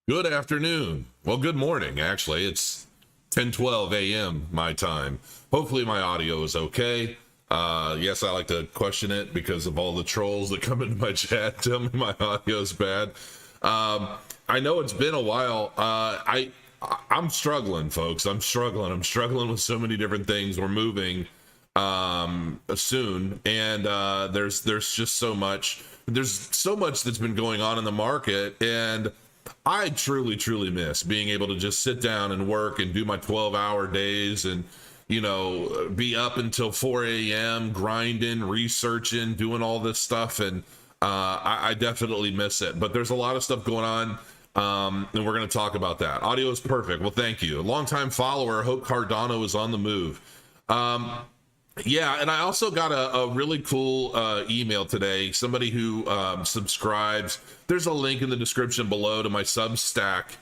Good afternoon. Well, good morning, actually. It's 10:12 a.m. my time. Hopefully my audio is okay. Yes, I like to question it because of all the trolls that come into my chat. Tell me my audio is bad. I know it's been a while. I'm struggling, folks. I'm struggling with so many different things. We're moving soon, and there's just so much. There's so much that's been going on in the market, and I truly miss being able to just sit down and work and do my 12-hour days and, you know, be up until 4 a.m. grinding, researching, doing all this stuff. And I definitely miss it. But there's a lot of stuff going on, and we're going to talk about that. Audio is perfect. Well, thank you. Longtime follower. Hope Cardano is on the move. Yeah, and I also got a really cool email today. Somebody who subscribes. There's a link in the description below to my Substack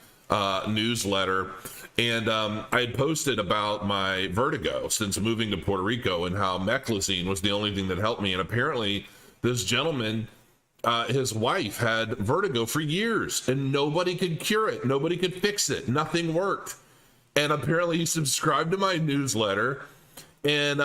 newsletter. And I had posted about my vertigo since moving to Puerto Rico and how meclizine was the only thing that helped me. And apparently this gentleman, his wife had vertigo for years and nobody could cure it. Nobody could fix it. Nothing worked. And apparently he subscribed to my newsletter. And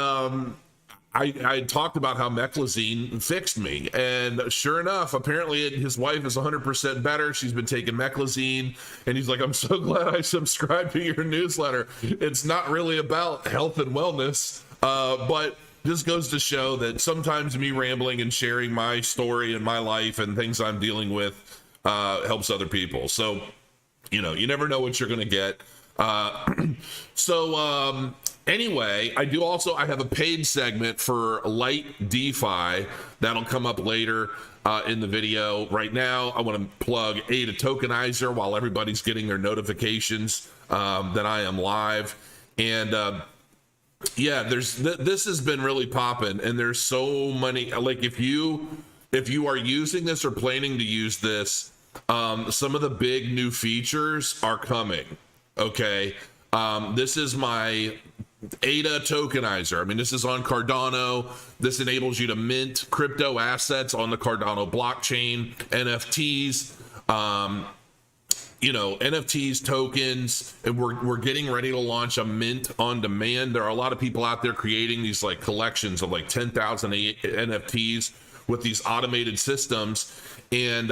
I talked about how meclizine fixed me, and sure enough, apparently his wife is 100% better. She's been taking meclizine, and he's like, I'm so glad I subscribed to your newsletter. It's not really about health and wellness, but this goes to show that sometimes me rambling and sharing my story and my life and things I'm dealing with helps other people. So, you know, you never know what you're going to get. Anyway, I have a paid segment for light DeFi that'll come up later in the video. Right now, I want to plug ADA Tokenizer while everybody's getting their notifications that I am live. And yeah, this has been really popping, and there's so many. Like if you are using this or planning to use this, some of the big new features are coming. Okay, this is my ADA Tokenizer. I mean, this is on Cardano. This enables you to mint crypto assets on the Cardano blockchain, NFTs, NFTs, tokens, and we're getting ready to launch a mint on demand. There are a lot of people out there creating these like collections of like 10,000 NFTs with these automated systems. And,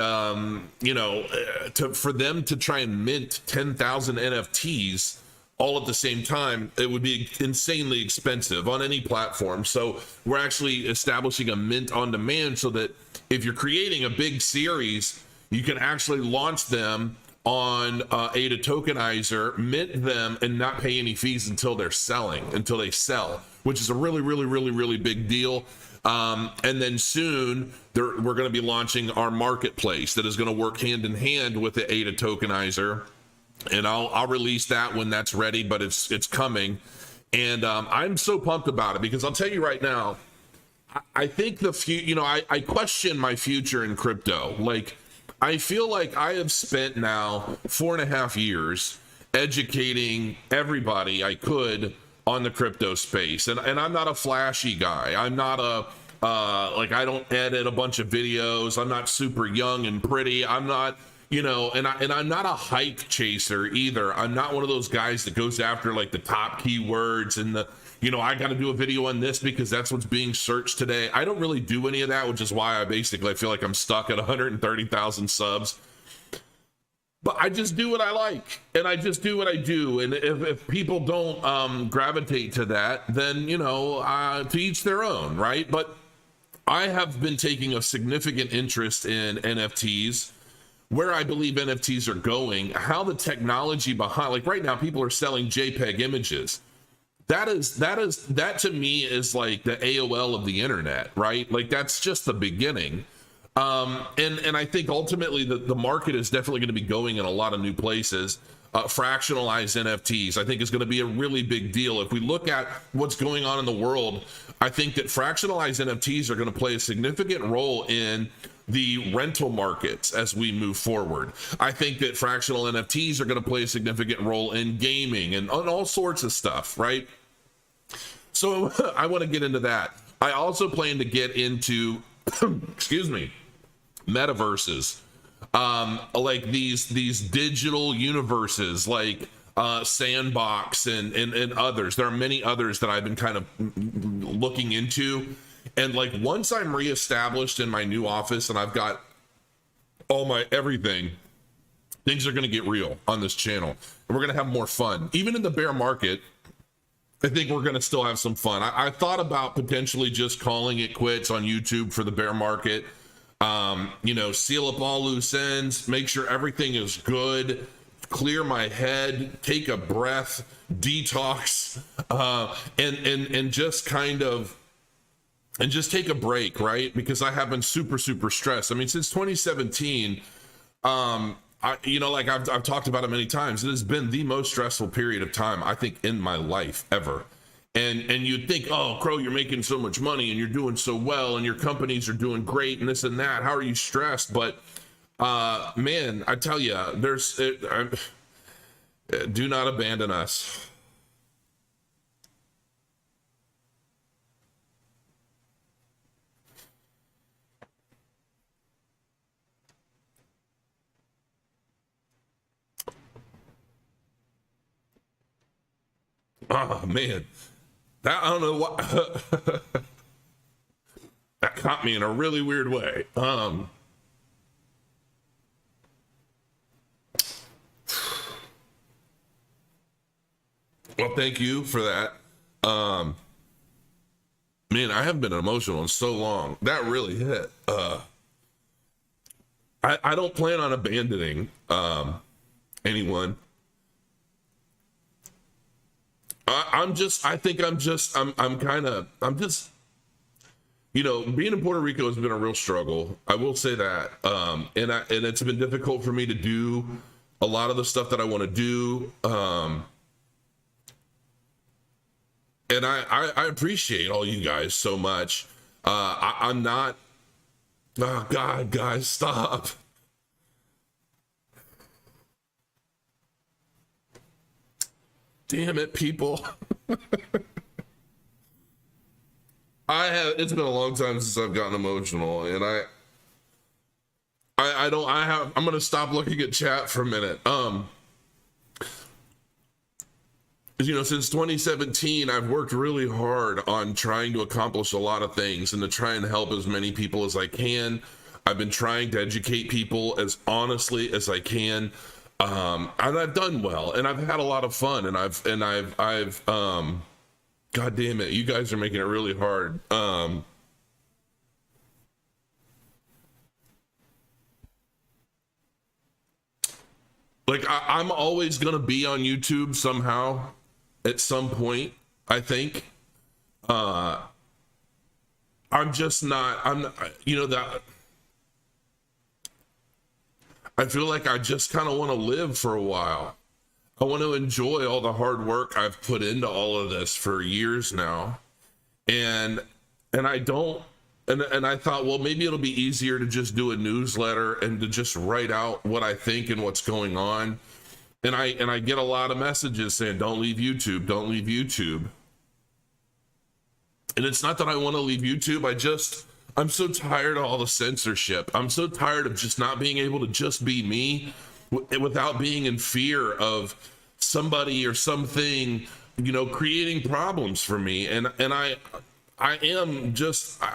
for them to try and mint 10,000 NFTs all at the same time, it would be insanely expensive on any platform. So we're actually establishing a mint on demand so that if you're creating a big series, you can actually launch them on ADA Tokenizer, mint them, and not pay any fees until they sell, which is a really big deal. And then soon we're going to be launching our marketplace that is going to work hand in hand with the ADA Tokenizer. And I'll release that when that's ready, but it's coming. And I'm so pumped about it because I'll tell you right now, I think I question my future in crypto. Like, I feel like I have spent now 4.5 years educating everybody I could on the crypto space. And I'm not a flashy guy. I'm not I don't edit a bunch of videos. I'm not super young and pretty. I'm not, and I'm not a hype chaser either. I'm not one of those guys that goes after like the top keywords and I got to do a video on this because that's what's being searched today. I don't really do any of that, which is why I feel like I'm stuck at 130,000 subs. But I just do what I like, and I just do what I do. And if people don't gravitate to that, then, to each their own, right? But I have been taking a significant interest in NFTs, where I believe NFTs are going, how the technology behind, like right now, people are selling JPEG images. That to me is like the AOL of the internet, right? Like that's just the beginning. And I think ultimately the market is definitely going to be going in a lot of new places. fractionalized NFTs, I think is going to be a really big deal. If we look at what's going on in the world, I think that fractionalized NFTs are going to play a significant role in the rental markets as we move forward. I think that fractional NFTs are going to play a significant role in gaming and on all sorts of stuff, right? So I want to get into that. I also plan to get into, excuse me, metaverses, like these digital universes, like Sandbox and others. There are many others that I've been kind of looking into. And like once I'm reestablished in my new office and I've got all my everything, things are going to get real on this channel and we're going to have more fun. Even in the bear market, I think we're going to still have some fun. I thought about potentially just calling it quits on YouTube for the bear market. You know, seal up all loose ends, make sure everything is good, clear my head, take a breath, detox, and just kind of, and just take a break, right? Because I have been super stressed. I mean, since 2017, you know, like I've talked about it many times, it has been the most stressful period of time, I think, in my life ever. And you'd think, oh, Crow, you're making so much money and you're doing so well and your companies are doing great and this and that. How are you stressed? But man, I tell you, do not abandon us. Oh man, that, I don't know what that caught me in a really weird way. Well, thank you for that. Man, I haven't been emotional in so long. That really hit. I don't plan on abandoning anyone. I'm just, you know, being in Puerto Rico has been a real struggle. I will say that. And it's been difficult for me to do a lot of the stuff that I want to do. And I appreciate all you guys so much. I'm not, oh God, guys, stop. Damn it, people. It's been a long time since I've gotten emotional, and I'm gonna stop looking at chat for a minute. You know, since 2017, I've worked really hard on trying to accomplish a lot of things and to try and help as many people as I can. I've been trying to educate people as honestly as I can. And I've done well, and I've had a lot of fun, and I've God damn it, you guys are making it really hard. Like I'm always gonna be on YouTube somehow at some point, I think. I'm just not, you know, that I feel like I just kind of want to live for a while. I want to enjoy all the hard work I've put into all of this for years now. And I don't, and I thought, well, maybe it'll be easier to just do a newsletter and to just write out what I think and what's going on. And I get a lot of messages saying, don't leave YouTube, don't leave YouTube. And it's not that I want to leave YouTube. I'm so tired of all the censorship. I'm so tired of just not being able to just be me without being in fear of somebody or something, you know, creating problems for me. And I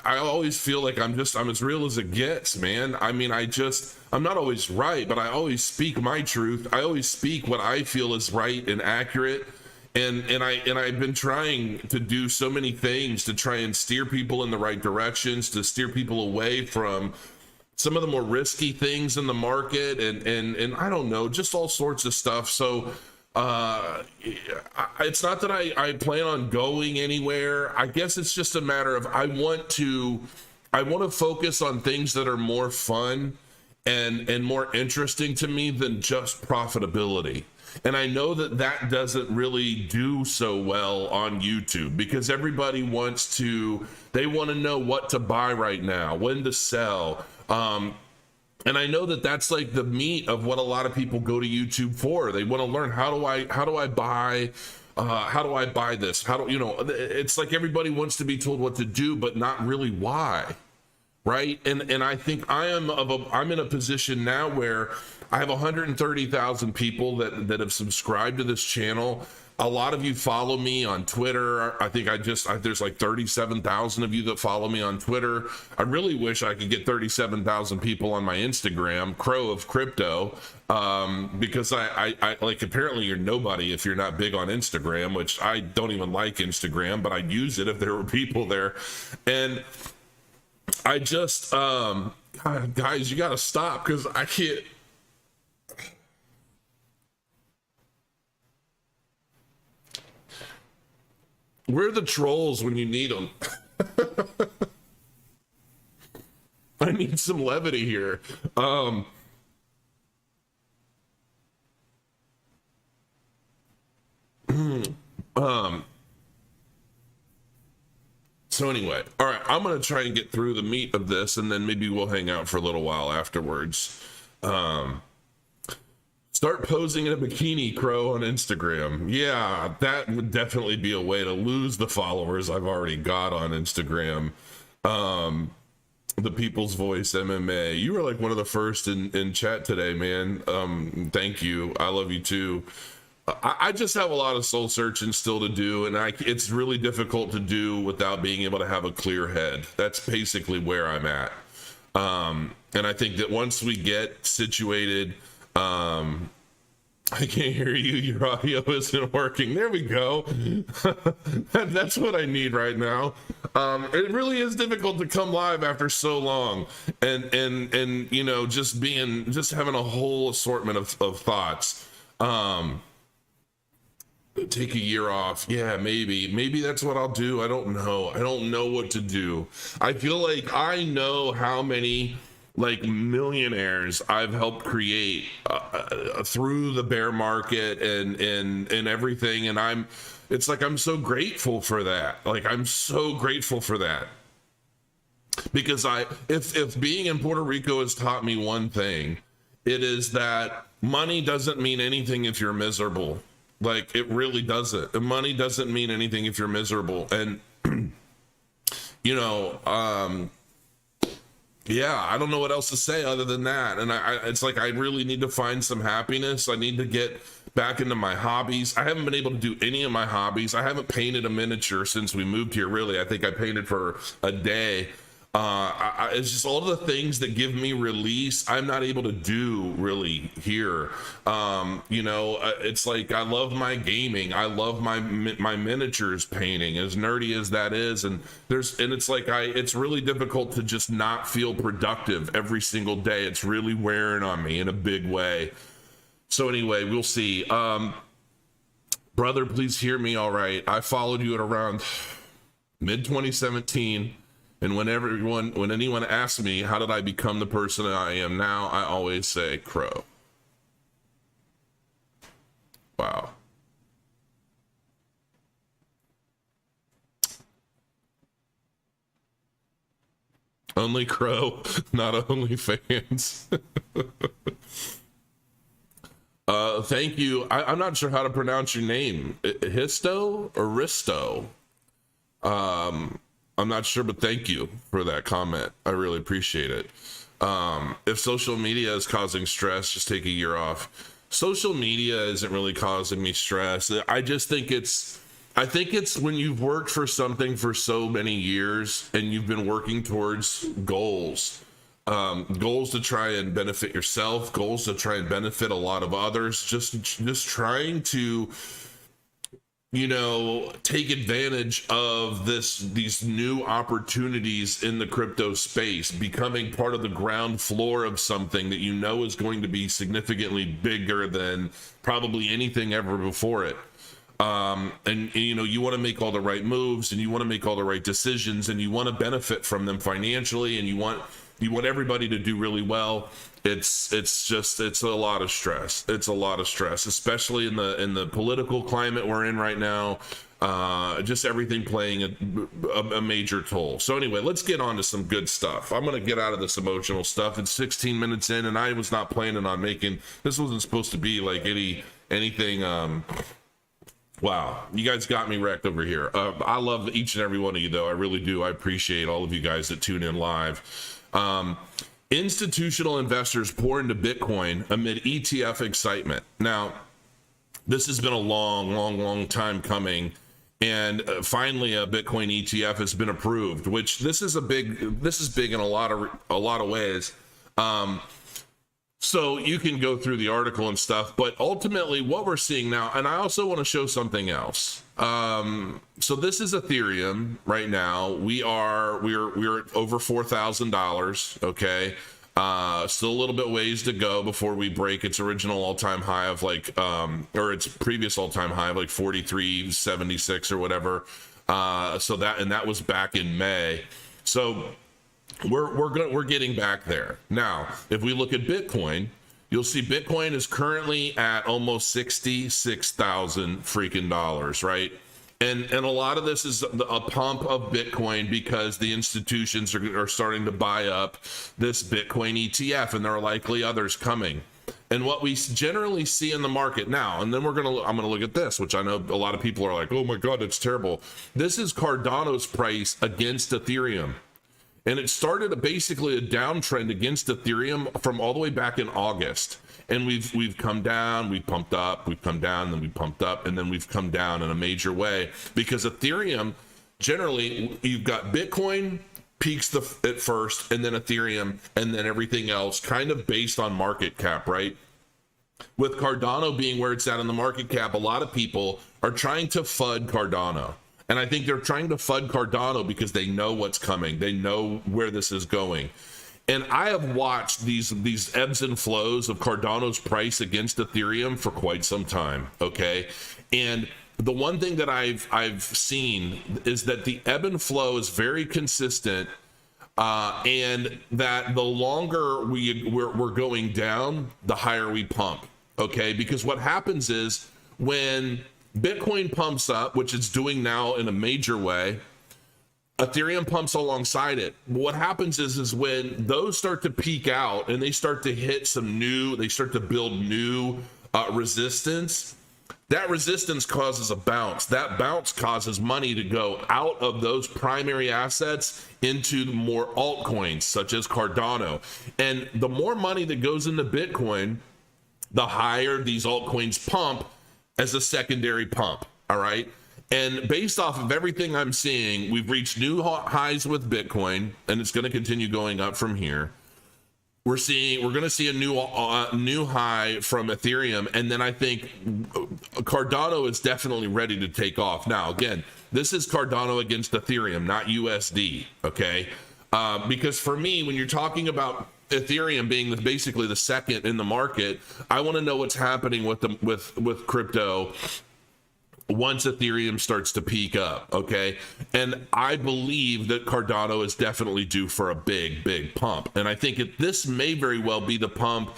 always feel like I'm as real as it gets, man. I mean, I'm not always right, but I always speak my truth. I always speak what I feel is right and accurate. And I've been trying to do so many things to try and steer people in the right directions, to steer people away from some of the more risky things in the market, and I don't know, just all sorts of stuff. So it's not that I plan on going anywhere. I guess it's just a matter of I want to focus on things that are more fun and more interesting to me than just profitability. And I know that that doesn't really do so well on YouTube because everybody wants to, they want to know what to buy right now, when to sell. And I know that that's like the meat of what a lot of people go to YouTube for. They want to learn, how do I buy, how do I buy this? How do, you know, it's like everybody wants to be told what to do, but not really why. Right. And I think I'm in a position now where I have 130,000 people that have subscribed to this channel. A lot of you follow me on Twitter. I think there's like 37,000 of you that follow me on Twitter. I really wish I could get 37,000 people on my Instagram, Crow of Crypto, because I like, apparently you're nobody if you're not big on Instagram, which I don't even like Instagram, but I'd use it if there were people there. And I just, God, guys, you got to stop because I can't. Where are the trolls when you need them? I need some levity here. So anyway, all right, I'm going to try and get through the meat of this, and then maybe we'll hang out for a little while afterwards. Start posing in a bikini, Crow, on Instagram. Yeah, that would definitely be a way to lose the followers I've already got on Instagram. The People's Voice MMA. You were like one of the first in chat today, man. Thank you. I love you too. I just have a lot of soul searching still to do, and it's really difficult to do without being able to have a clear head. That's basically where I'm at. And I think that once we get situated, I can't hear you. Your audio isn't working. There we go. That's what I need right now. It really is difficult to come live after so long, and you know, just having a whole assortment of thoughts. Take a year off. Yeah, maybe that's what I'll do. I don't know what to do. I feel like I know how many like millionaires I've helped create through the bear market and everything, and it's like I'm so grateful for that. Like I'm so grateful for that, because if being in Puerto Rico has taught me one thing, it is that money doesn't mean anything if you're miserable. Like it really doesn't. Money doesn't mean anything if you're miserable. And you know, yeah, I don't know what else to say other than that. And it's like I really need to find some happiness. I need to get back into my hobbies. I haven't been able to do any of my hobbies. I haven't painted a miniature since we moved here, really. I think I painted for a day. It's just all the things that give me release I'm not able to do really here. You know, it's like I love my gaming. I love my miniatures painting, as nerdy as that is. And it's like it's really difficult to just not feel productive every single day. It's really wearing on me in a big way. So anyway, we'll see. Brother, please hear me all right. I followed you at around mid 2017. And when anyone asks me, how did I become the person I am now, I always say Crow. Wow. Only Crow, not only fans. Thank you. I'm not sure how to pronounce your name. Histo or Risto? I'm not sure, but thank you for that comment. I really appreciate it. If social media is causing stress, just take a year off. Social media isn't really causing me stress. I think it's when you've worked for something for so many years and you've been working towards goals to try and benefit yourself, goals to try and benefit a lot of others, just trying to, you know, take advantage of these new opportunities in the crypto space, becoming part of the ground floor of something that you know is going to be significantly bigger than probably anything ever before it. And you know, you want to make all the right moves and you want to make all the right decisions and you want to benefit from them financially and you want You want everybody to do really well. It's a lot of stress. It's a lot of stress, especially in the political climate we're in right now. Just everything playing a major toll. So anyway, let's get on to some good stuff. I'm going to get out of this emotional stuff. It's 16 minutes in, and I was not planning on making, this wasn't supposed to be like anything. Wow, you guys got me wrecked over here. I love each and every one of you, though. I really do. I appreciate all of you guys that tune in live. Institutional investors pour into Bitcoin amid ETF excitement. Now, this has been a long time coming, and finally a Bitcoin ETF has been approved, which this is big in a lot of ways. So you can go through the article and stuff, but ultimately what we're seeing now, and I also want to show something else. So this is Ethereum right now. We're at over $4,000. Okay. Still a little bit ways to go before we break its original all-time high of like, or its previous all-time high of like 43.76 or whatever. So that was back in May. So we're getting back there. Now, if we look at Bitcoin, you'll see Bitcoin is currently at almost 66,000 freaking dollars, right? And a lot of this is a pump of Bitcoin because the institutions are starting to buy up this Bitcoin ETF, and there are likely others coming. And what we generally see in the market now, and then I'm gonna look at this, which I know a lot of people are like, oh my God, it's terrible. This is Cardano's price against Ethereum. And it started basically a downtrend against Ethereum from all the way back in August. And we've come down, we've pumped up, we've come down, then we pumped up, and then we've come down in a major way. Because Ethereum, generally, you've got Bitcoin peaks at first, and then Ethereum, and then everything else, kind of based on market cap, right? With Cardano being where it's at in the market cap, a lot of people are trying to FUD Cardano. And I think they're trying to FUD Cardano because they know what's coming. They know where this is going. And I have watched these ebbs and flows of Cardano's price against Ethereum for quite some time, okay? And the one thing that I've seen is that the ebb and flow is very consistent, and that the longer we're going down, the higher we pump, okay? Because what happens is when Bitcoin pumps up, which it's doing now in a major way, Ethereum pumps alongside it. What happens is when those start to peak out and they start to hit they start to build new resistance, that resistance causes a bounce. That bounce causes money to go out of those primary assets into more altcoins, such as Cardano. And the more money that goes into Bitcoin, the higher these altcoins pump as a secondary pump, all right? And based off of everything I'm seeing, we've reached new highs with Bitcoin, and it's going to continue going up from here. We're going to see a new high from Ethereum, and then I think Cardano is definitely ready to take off. Now, again, this is Cardano against Ethereum, not USD, okay? Because for me, when you're talking about Ethereum being basically the second in the market, I want to know what's happening with crypto once Ethereum starts to peak up, okay? And I believe that Cardano is definitely due for a big pump. And I think this may very well be the pump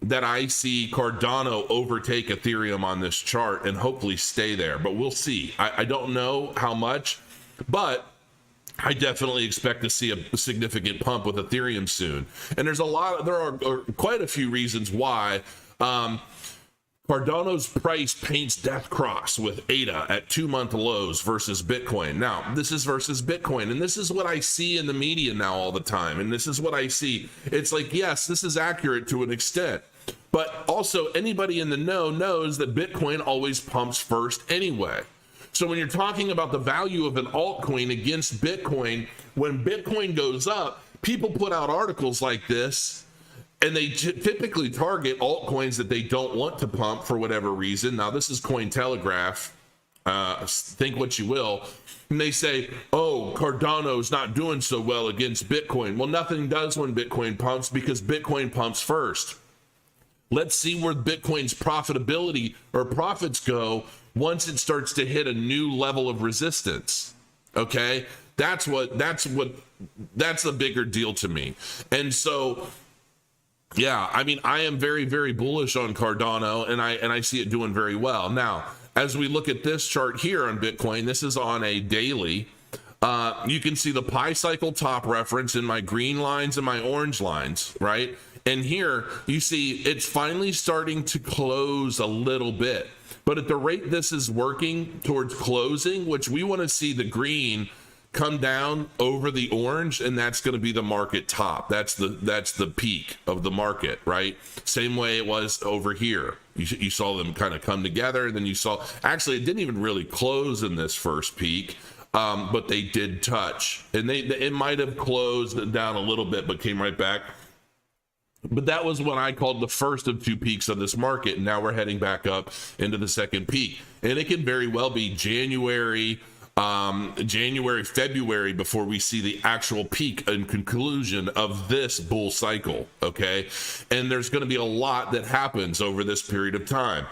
that I see Cardano overtake Ethereum on this chart and hopefully stay there. But we'll see. I don't know how much, but I definitely expect to see a significant pump with Ethereum soon. And there are quite a few reasons why. Cardano's price paints death cross with ADA at 2-month lows versus Bitcoin. Now, this is versus Bitcoin, and this is what I see in the media now all the time, and this is what I see. It's like, yes, this is accurate to an extent, but also anybody in the know knows that Bitcoin always pumps first anyway. So when you're talking about the value of an altcoin against Bitcoin, when Bitcoin goes up, people put out articles like this, and they typically target altcoins that they don't want to pump for whatever reason. Now, this is Cointelegraph. Think what you will. And they say, oh, Cardano's not doing so well against Bitcoin. Well, nothing does when Bitcoin pumps because Bitcoin pumps first. Let's see where Bitcoin's profitability or profits go once it starts to hit a new level of resistance. Okay, That's the bigger deal to me. And so, yeah, I mean, I am very, very bullish on Cardano, and I see it doing very well. Now, as we look at this chart here on Bitcoin, this is on a daily. You can see the pi cycle top reference in my green lines and my orange lines, right? And here you see it's finally starting to close a little bit. But at the rate this is working towards closing, which we want to see the green come down over the orange, and that's going to be the market top. That's the peak of the market, right? Same way it was over here. You saw them kind of come together, and then you saw, actually it didn't even really close in this first peak, but they did touch, and it might have closed down a little bit but came right back. But that was what I called the first of two peaks of this market. And now we're heading back up into the second peak. And it can very well be January, February before we see the actual peak and conclusion of this bull cycle, okay? And there's going to be a lot that happens over this period of time.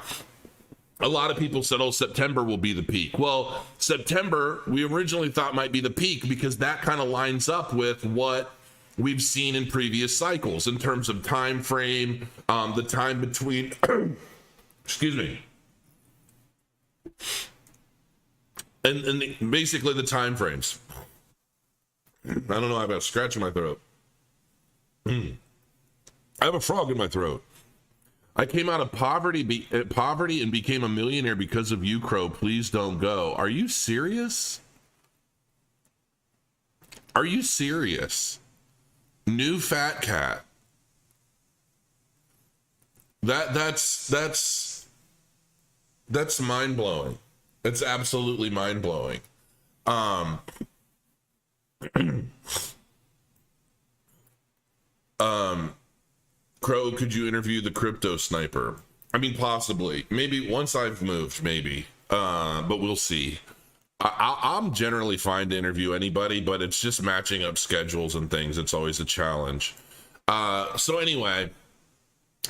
A lot of people said, oh, September will be the peak. Well, September, we originally thought might be the peak because that kind of lines up with what we've seen in previous cycles in terms of time frame, the time between, excuse me, and basically the time frames. I don't know, I have a scratch in my throat. I have a frog in my throat. I came out of poverty and became a millionaire because of you, Crow. Please don't go. Are you serious? Are you serious? New fat cat. That's mind-blowing. It's absolutely mind-blowing. Crow, could you interview the crypto sniper? I mean, possibly. Maybe once I've moved, maybe. But we'll see. I'm generally fine to interview anybody, but it's just matching up schedules and things. It's always a challenge. So anyway,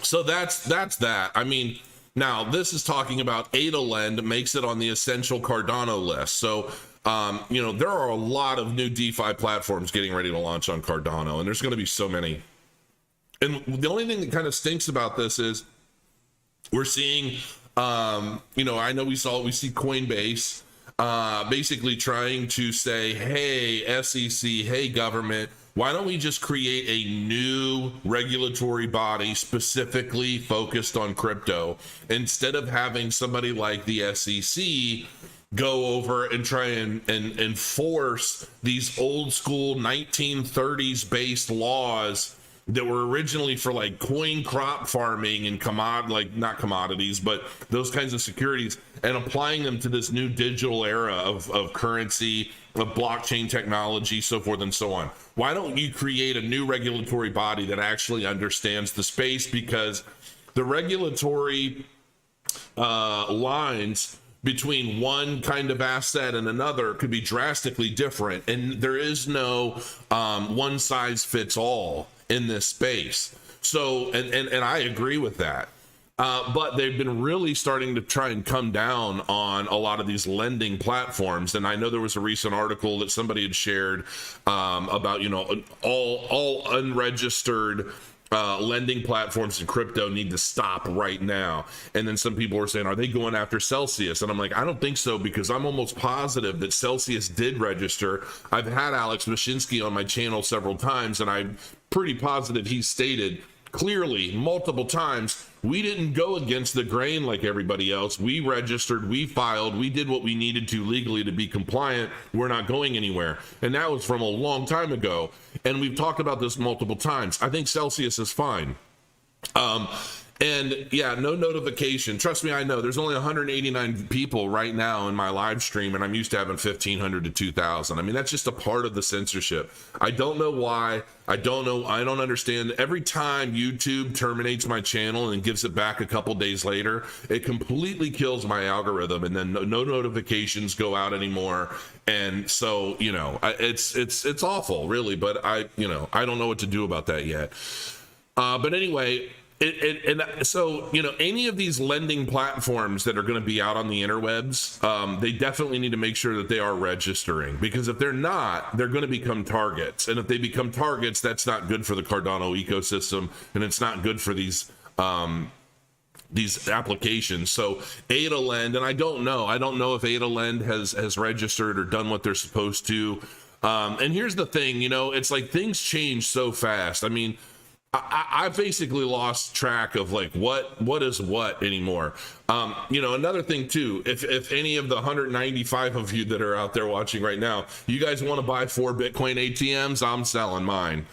so that's that. I mean, now this is talking about AdaLend makes it on the essential Cardano list. So, there are a lot of new DeFi platforms getting ready to launch on Cardano, and there's going to be so many. And the only thing that kind of stinks about this is we're seeing, I know we see Coinbase, basically trying to say, hey, SEC, hey, government, why don't we just create a new regulatory body specifically focused on crypto instead of having somebody like the SEC go over and try and enforce these old school 1930s based laws that were originally for like coin crop farming and not commodities, but those kinds of securities, and applying them to this new digital era of currency, of blockchain technology, so forth and so on. Why don't you create a new regulatory body that actually understands the space? Because the regulatory lines between one kind of asset and another could be drastically different, and there is no one size fits all in this space. So, and I agree with that. But they've been really starting to try and come down on a lot of these lending platforms. And I know there was a recent article that somebody had shared about, all unregistered lending platforms in crypto need to stop right now. And then some people were saying, are they going after Celsius? And I'm like, I don't think so, because I'm almost positive that Celsius did register. I've had Alex Mashinsky on my channel several times, and I'm pretty positive he stated clearly multiple times, we didn't go against the grain like everybody else. We registered, we filed, we did what we needed to legally to be compliant. We're not going anywhere. And that was from a long time ago. And we've talked about this multiple times. I think Celsius is fine. And yeah, no notification. Trust me, I know there's only 189 people right now in my live stream, and I'm used to having 1,500 to 2,000. I mean, that's just a part of the censorship. I don't know why. I don't know. I don't understand. Every time YouTube terminates my channel and gives it back a couple days later, it completely kills my algorithm, and then no notifications go out anymore. And so, it's awful, really. But I don't know what to do about that yet. But anyway, And so, you know, any of these lending platforms that are going to be out on the interwebs, they definitely need to make sure that they are registering, because if they're not, they're going to become targets. And if they become targets, that's not good for the Cardano ecosystem, and it's not good for these applications. So Ada Lend, and I don't know if Ada Lend has registered or done what they're supposed to. And here's the thing, you know, it's like things change so fast. I mean, I basically lost track of like what is what anymore. You know, another thing too, if any of the 195 of you that are out there watching right now, you guys want to buy 4 Bitcoin ATMs, I'm selling mine.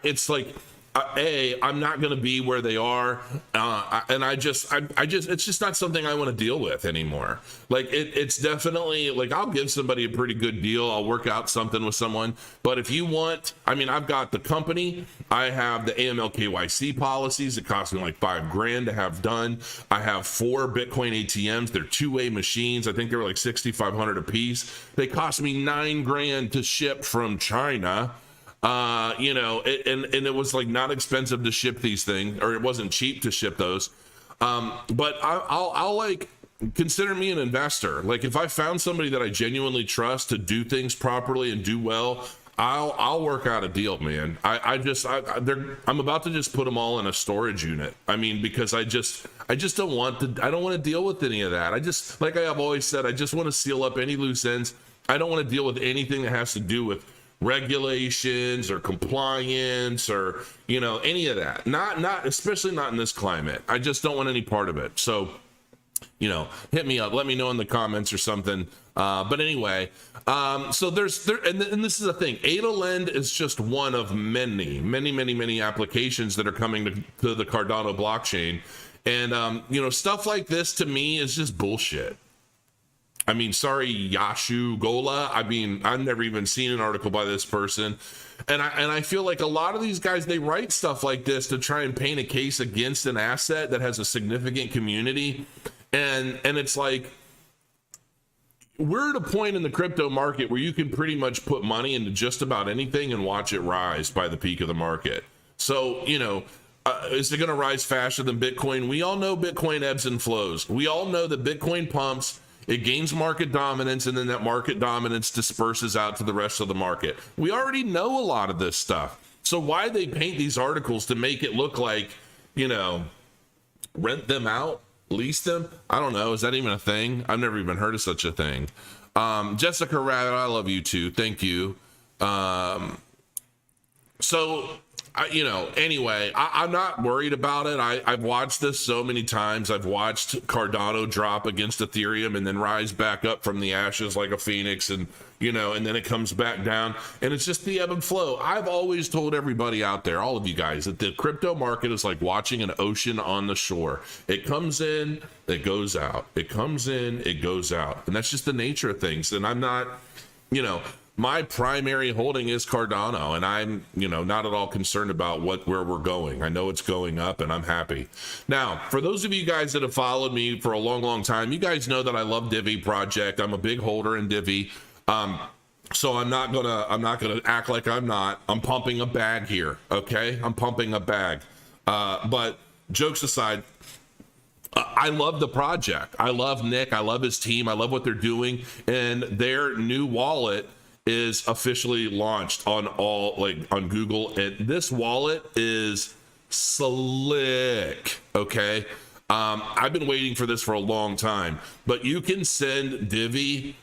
It's like, I'm not going to be where they are, and I just it's just not something I want to deal with anymore. Like it's definitely like, I'll give somebody a pretty good deal, I'll work out something with someone, but if you want, I mean, I've got the company, I have the AML KYC policies, it cost me like $5,000 to have done. I have 4 Bitcoin ATMs, they're two-way machines, I think they were like $6,500 a piece. They cost me $9,000 to ship from China. You know, and it was like not expensive to ship these things, or it wasn't cheap to ship those. But I'll like, consider me an investor. Like if I found somebody that I genuinely trust to do things properly and do well, I'll work out a deal, man. I'm about to just put them all in a storage unit. I mean, because I just don't want to deal with any of that. Like I have always said, I just want to seal up any loose ends. I don't want to deal with anything that has to do with regulations or compliance or, you know, any of that. Not especially not in this climate. I just don't want any part of it. So, you know, hit me up, let me know in the comments or something. But anyway, so and this is the thing, Ada Lend is just one of many applications that are coming to the Cardano blockchain. And, you know, stuff like this to me is just bullshit. I mean, sorry, Yashu Gola. I mean, I've never even seen an article by this person. And I feel like a lot of these guys, they write stuff like this to try and paint a case against an asset that has a significant community. And it's like, we're at a point in the crypto market where you can pretty much put money into just about anything and watch it rise by the peak of the market. So, you know, is it going to rise faster than Bitcoin? We all know Bitcoin ebbs and flows. We all know that Bitcoin pumps, it gains market dominance, and then that market dominance disperses out to the rest of the market. We already know a lot of this stuff. So why they paint these articles to make it look like, you know, rent them out, lease them? I don't know. Is that even a thing? I've never even heard of such a thing. Jessica Rabbit, I love you too. Thank you. You know, anyway, I'm not worried about it. I've watched this so many times. I've watched Cardano drop against Ethereum and then rise back up from the ashes like a phoenix, and, you know, and then it comes back down, and it's just the ebb and flow. I've always told everybody out there, all of you guys, that the crypto market is like watching an ocean on the shore. It comes in, it goes out. It comes in, it goes out. And that's just the nature of things. And I'm not, you know, my primary holding is Cardano, and I'm, you know, not at all concerned about where we're going. I know it's going up, and I'm happy. Now, for those of you guys that have followed me for a long time, you guys know that I love DIVI project. I'm a big holder in DIVI. So I'm not gonna act like I'm not. I'm pumping a bag here, okay? I'm pumping a bag. But jokes aside, I love the project. I love Nick. I love his team. I love what they're doing, and their new wallet is officially launched on Google, and this wallet is slick. Okay, I've been waiting for this for a long time, but you can send DIVI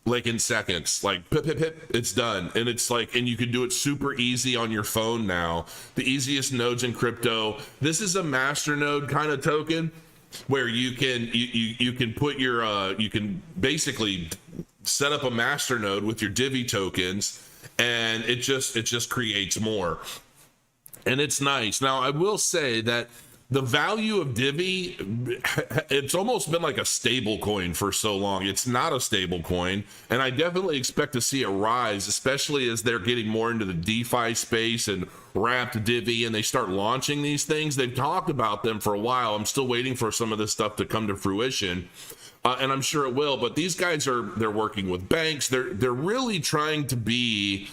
like in seconds, like pip, it's done. And it's like, and you can do it super easy on your phone now. The easiest nodes in crypto. This is a master node kind of token where you can put your you can basically set up a master node with your DIVI tokens, and it just creates more, and it's nice. Now I will say that the value of DIVI, it's almost been like a stable coin for so long. It's not a stable coin, and I definitely expect to see it rise, especially as they're getting more into the DeFi space and wrapped DIVI, and they start launching these things. They've talked about them for a while. I'm still waiting for some of this stuff to come to fruition. And I'm sure it will, but these guys they're working with banks. They're really trying to be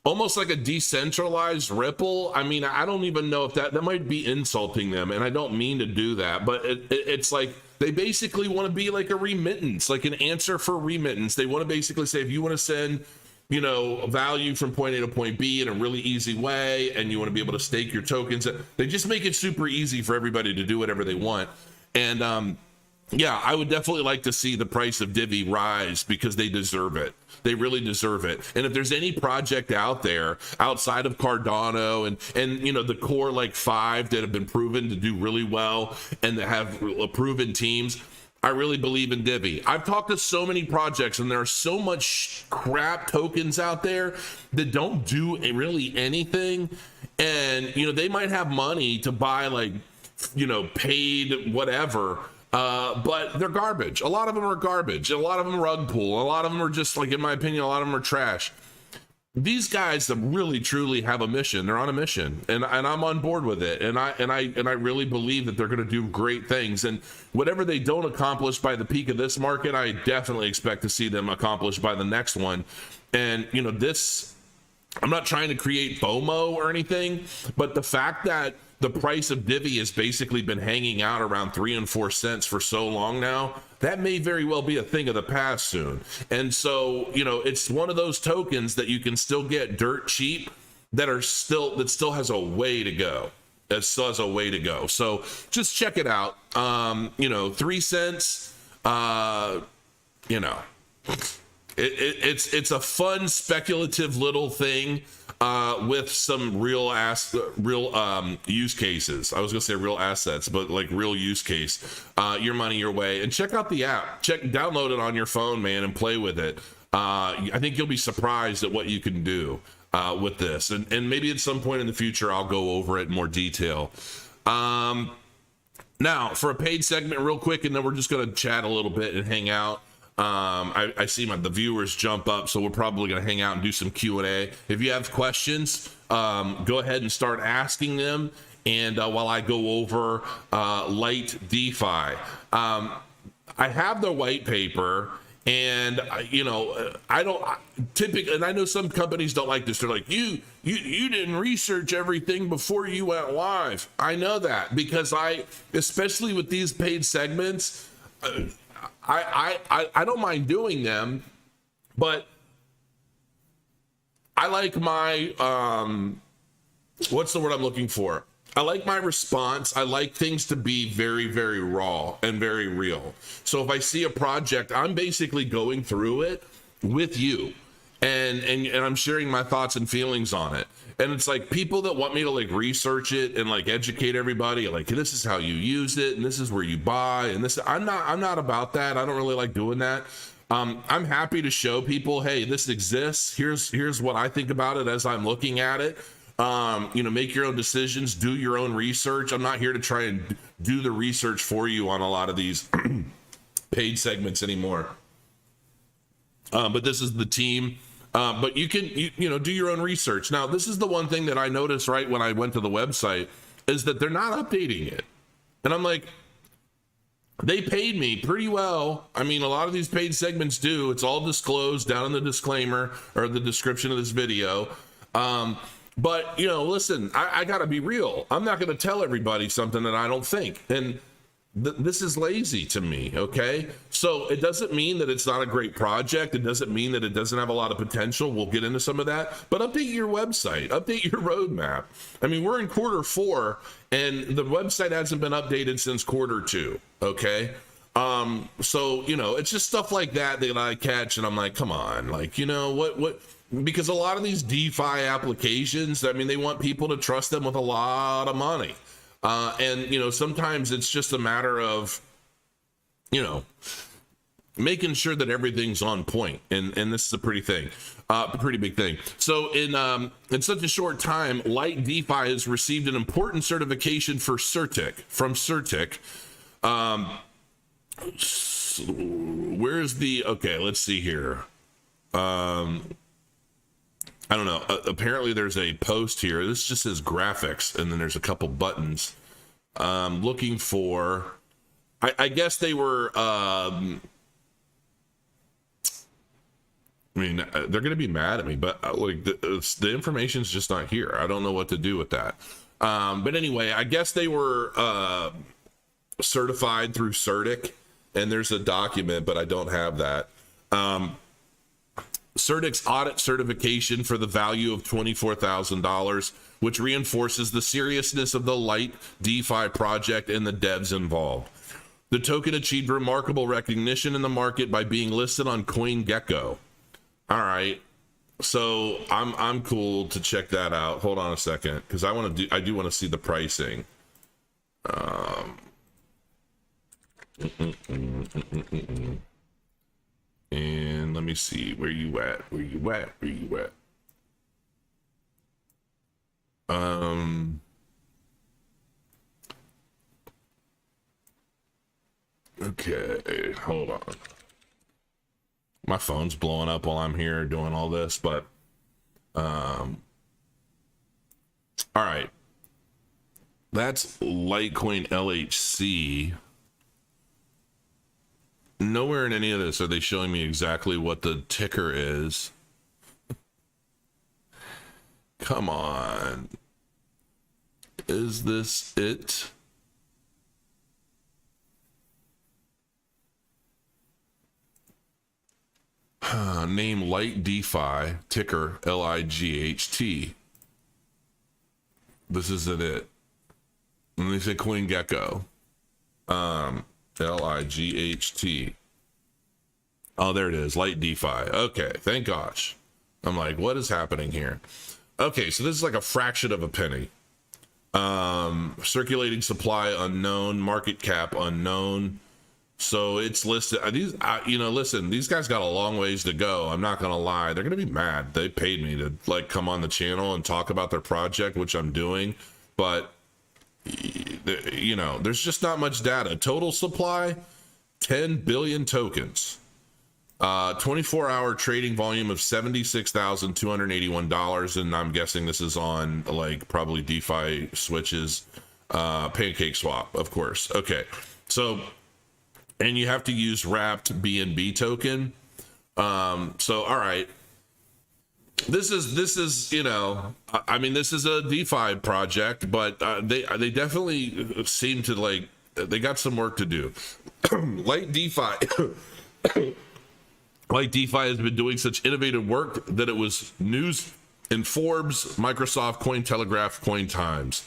almost like a decentralized Ripple. I mean, I don't even know if that might be insulting them, and I don't mean to do that, but it's like they basically want to be like a remittance, like an answer for remittance. They want to basically say, if you want to send, you know, value from point A to point B in a really easy way, and you want to be able to stake your tokens, they just make it super easy for everybody to do whatever they want. And yeah, I would definitely like to see the price of DIVI rise, because they deserve it. They really deserve it. And if there's any project out there outside of Cardano and you know, the core like 5 that have been proven to do really well and that have proven teams, I really believe in DIVI. I've talked to so many projects, and there are so much crap tokens out there that don't do really anything. And, you know, they might have money to buy, like, you know, paid whatever, but they're garbage. A lot of them are garbage. A lot of them rug pull. A lot of them are just, like, in my opinion, a lot of them are trash. These guys that really truly have a mission. They're on a mission, and I'm on board with it. And I really believe that they're going to do great things. And whatever they don't accomplish by the peak of this market, I definitely expect to see them accomplish by the next one. And, you know, this, I'm not trying to create FOMO or anything, but the fact that the price of DIVI has basically been hanging out around 3 and 4 cents for so long now, that may very well be a thing of the past soon. And so, you know, it's one of those tokens that you can still get dirt cheap that still has a way to go. It still has a way to go. So just check it out. You know, 3 cents, you know, it's a fun speculative little thing with some real use cases. I was gonna say real assets, but like real use case. Your money your way. And check out the app. Download it on your phone, man, and play with it. I think you'll be surprised at what you can do with this. And maybe at some point in the future I'll go over it in more detail. Now for a paid segment real quick, and then we're just gonna chat a little bit and hang out. I see the viewers jump up, so we're probably going to hang out and do some Q&A. If you have questions, go ahead and start asking them. And while I go over light DeFi, I have the white paper, and you know, I don't typically, and I know some companies don't like this. They're like, you didn't research everything before you went live. I know that, because especially with these paid segments, I don't mind doing them, but I like my, what's the word I'm looking for? I like my response. I like things to be very, very raw and very real. So if I see a project, I'm basically going through it with you, and I'm sharing my thoughts and feelings on it. And it's like people that want me to like research it and like educate everybody, like this is how you use it and this is where you buy and this. I'm not about that. I don't really like doing that. I'm happy to show people, hey, this exists. Here's what I think about it as I'm looking at it. You know, make your own decisions, do your own research. I'm not here to try and do the research for you on a lot of these paid segments anymore. But this is the team. But you can, you know, do your own research. Now, this is the one thing that I noticed right when I went to the website, is that they're not updating it. And I'm like, they paid me pretty well. I mean, a lot of these paid segments do. It's all disclosed down in the disclaimer or the description of this video. But, you know, listen, I got to be real. I'm not going to tell everybody something that I don't think. And this is lazy to me, okay? So it doesn't mean that it's not a great project. It doesn't mean that it doesn't have a lot of potential. We'll get into some of that. But update your website. Update your roadmap. I mean, we're in Q4, and the website hasn't been updated since Q2, okay? So, you know, it's just stuff like that that I catch, and I'm like, come on. Like, you know, what? Because a lot of these DeFi applications, I mean, they want people to trust them with a lot of money. And, you know, sometimes it's just a matter of, you know, making sure that everything's on point. And this is a pretty big thing. So in such a short time, Light DeFi has received an important certification from CertiK. Where's okay, let's see here. I don't know. Apparently there's a post here. This just says graphics, and then there's a couple buttons. Looking for, I guess they were, I mean, they're going to be mad at me, but like the information's just not here. I don't know what to do with that. But anyway, I guess they were certified through CERTIC, and there's a document, but I don't have that. CERTIC's audit certification for the value of $24,000, which reinforces the seriousness of the Light DeFi project and the devs involved. The token achieved remarkable recognition in the market by being listed on CoinGecko. All right, so I'm cool to check that out. Hold on a second, because I do want to see the pricing. And let me see, where you at? Okay, hold on. My phone's blowing up while I'm here doing all this, but all right. That's Litecoin LHC. Nowhere in any of this are they showing me exactly what the ticker is. Come on. Is this it? Name Light DeFi, ticker LIGHT. This isn't it. Let me say CoinGecko. LIGHT. Oh, there it is. Light DeFi. Okay, thank gosh. I'm like, what is happening here? Okay, so this is like a fraction of a penny. Circulating supply unknown, market cap unknown. So it's listed. Listen, these guys got a long ways to go. I'm not gonna lie. They're gonna be mad. They paid me to like come on the channel and talk about their project, which I'm doing, but there's just not much data. Total supply, 10 billion tokens. 24-hour trading volume of $76,281, and I'm guessing this is on like probably DeFi switches, Pancake Swap, of course. Okay, so. And you have to use wrapped BNB token. So, all right. This is, this is a DeFi project, but they definitely seem to like, they got some work to do. Like DeFi, like DeFi has been doing such innovative work that it was news in Forbes, Microsoft, Cointelegraph, CoinTimes.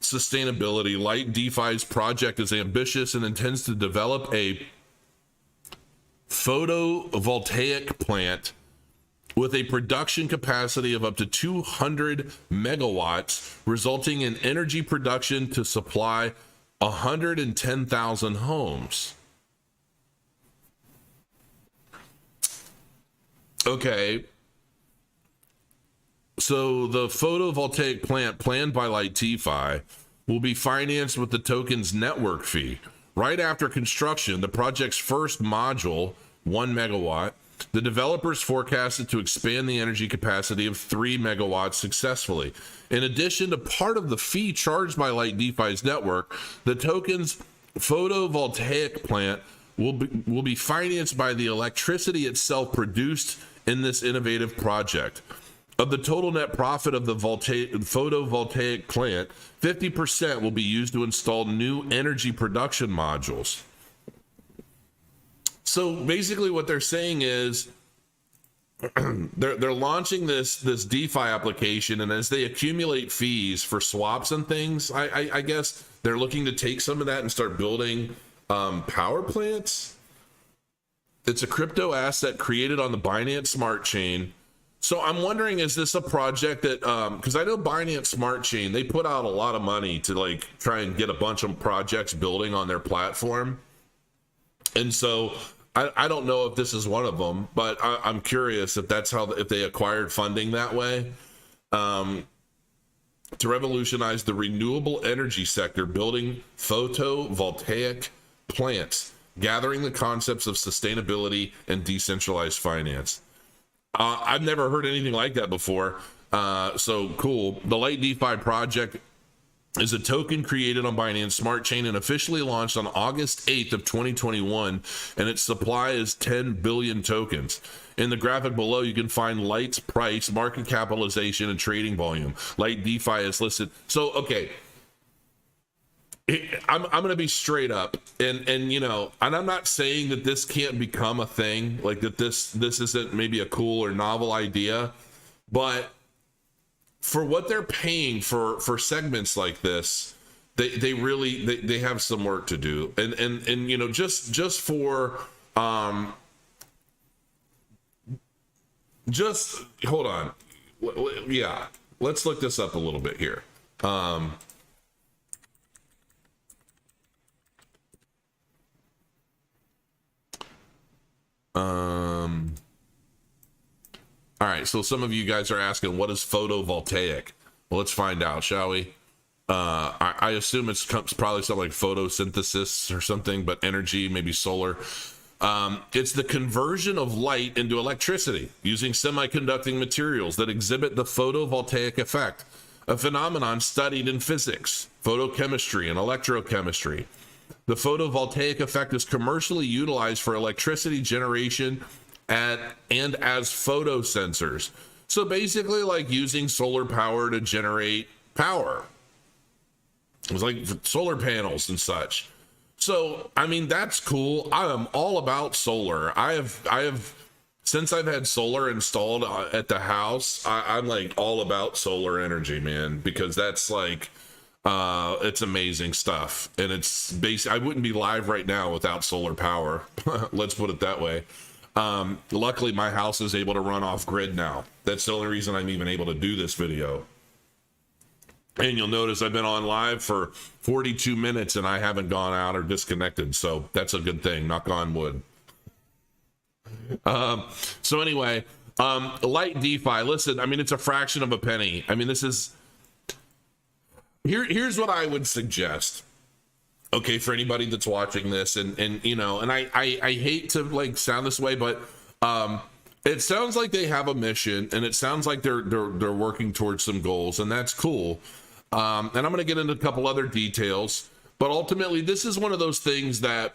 Sustainability. Light DeFi's project is ambitious and intends to develop a photovoltaic plant with a production capacity of up to 200 megawatts, resulting in energy production to supply 110,000 homes. Okay. So the photovoltaic plant planned by Light DeFi will be financed with the token's network fee. Right after construction, the project's first module, 1 megawatt, the developers forecasted to expand the energy capacity of 3 megawatts successfully. In addition to part of the fee charged by Light DeFi's network, the token's photovoltaic plant will be financed by the electricity itself produced in this innovative project. Of the total net profit of the photovoltaic plant, 50% will be used to install new energy production modules. So basically what they're saying is they're launching this DeFi application, and as they accumulate fees for swaps and things, I guess they're looking to take some of that and start building power plants. It's a crypto asset created on the Binance Smart Chain. So I'm wondering, is this a project that, because I know Binance Smart Chain, they put out a lot of money to like try and get a bunch of projects building on their platform. And so I don't know if this is one of them, but I'm curious if that's if they acquired funding that way. To revolutionize the renewable energy sector, building photovoltaic plants, gathering the concepts of sustainability and decentralized finance. I've never heard anything like that before. So cool. The Light DeFi project is a token created on Binance Smart Chain and officially launched on August 8th of 2021, and its supply is 10 billion tokens. In the graphic below, you can find Light's price, market capitalization, and trading volume. Light DeFi is listed. So, okay, I'm going to be straight up, and I'm not saying that this can't become a thing, like that this isn't maybe a cool or novel idea, but for what they're paying for segments like this, they really have some work to do. And just for just hold on. Yeah, let's look this up a little bit here. All right, so some of you guys are asking, what is photovoltaic? Well, let's find out, shall we? I assume it's probably something like photosynthesis or something, but energy, maybe solar. It's the conversion of light into electricity using semiconducting materials that exhibit the photovoltaic effect, a phenomenon studied in physics, photochemistry, and electrochemistry. The photovoltaic effect is commercially utilized for electricity generation and as photosensors. So basically like using solar power to generate power. It's like solar panels and such. So, I mean, that's cool. I am all about solar. I have since I've had solar installed at the house, I'm like all about solar energy, man, because that's like, it's amazing stuff. And it's I wouldn't be live right now without solar power. Let's put it that way. Luckily my house is able to run off grid now. That's the only reason I'm even able to do this video. And you'll notice I've been on live for 42 minutes and I haven't gone out or disconnected. So that's a good thing. Knock on wood. So anyway, Light DeFi, listen, I mean, it's a fraction of a penny. I mean, this is, here's what I would suggest. Okay, for anybody that's watching this, and I hate to like sound this way, but it sounds like they have a mission, and it sounds like they're working towards some goals, and that's cool. And I'm going to get into a couple other details, but ultimately, this is one of those things that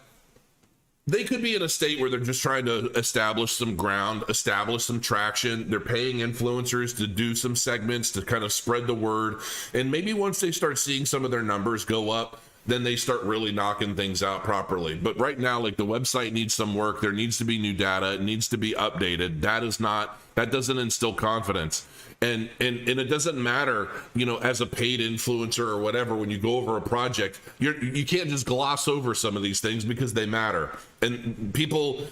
they could be in a state where they're just trying to establish some ground, establish some traction. They're paying influencers to do some segments to kind of spread the word, and maybe once they start seeing some of their numbers go up, then they start really knocking things out properly. But right now, like, the website needs some work. There needs to be new data. It needs to be updated. That doesn't instill confidence. And it doesn't matter, as a paid influencer or whatever, when you go over a project, you can't just gloss over some of these things because they matter. And people,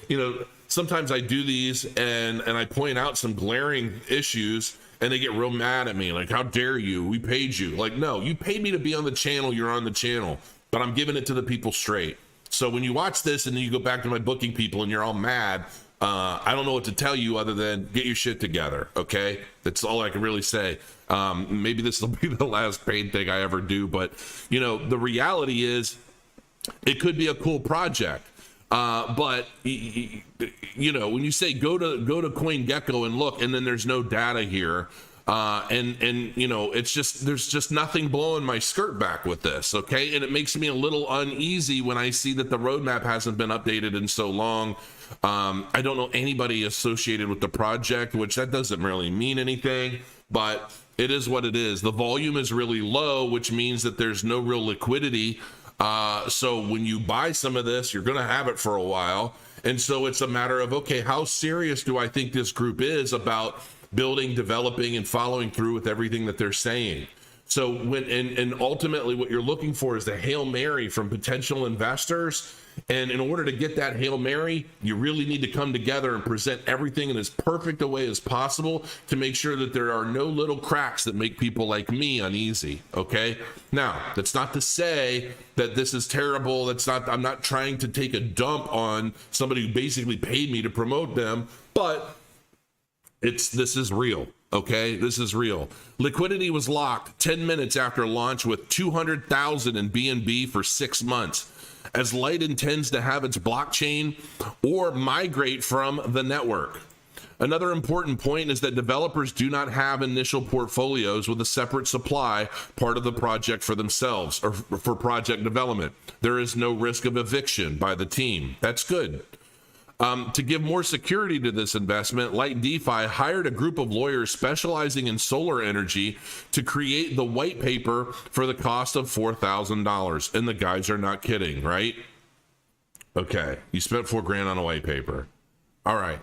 sometimes I do these and I point out some glaring issues, and they get real mad at me, like, how dare you? We paid you. Like, no, you paid me to be on the channel. You're on the channel, but I'm giving it to the people straight. So when you watch this and then you go back to my booking people and you're all mad, I don't know what to tell you other than get your shit together. Okay. That's all I can really say. Maybe this will be the last paid thing I ever do, but the reality is it could be a cool project. But when you say go to CoinGecko and look, and then there's no data here, and it's just, there's just nothing blowing my skirt back with this. Okay. And it makes me a little uneasy when I see that the roadmap hasn't been updated in so long. I don't know anybody associated with the project, which that doesn't really mean anything, but it is what it is. The volume is really low, which means that there's no real liquidity. So when you buy some of this, you're going to have it for a while. And so it's a matter of, okay, how serious do I think this group is about building, developing, and following through with everything that they're saying? So and ultimately what you're looking for is the Hail Mary from potential investors. And in order to get that Hail Mary, you really need to come together and present everything in as perfect a way as possible to make sure that there are no little cracks that make people like me uneasy. Okay. Now, that's not to say that this is terrible. I'm not trying to take a dump on somebody who basically paid me to promote them, but this is real. Okay, this is real. Liquidity was locked 10 minutes after launch with 200,000 in BNB for 6 months, as Light intends to have its blockchain or migrate from the network. Another important point is that developers do not have initial portfolios with a separate supply part of the project for themselves or for project development. There is no risk of eviction by the team. That's good. To give more security to this investment, Light DeFi hired a group of lawyers specializing in solar energy to create the white paper for the cost of $4,000. And the guys are not kidding, right? Okay, you spent $4,000 on a white paper. All right.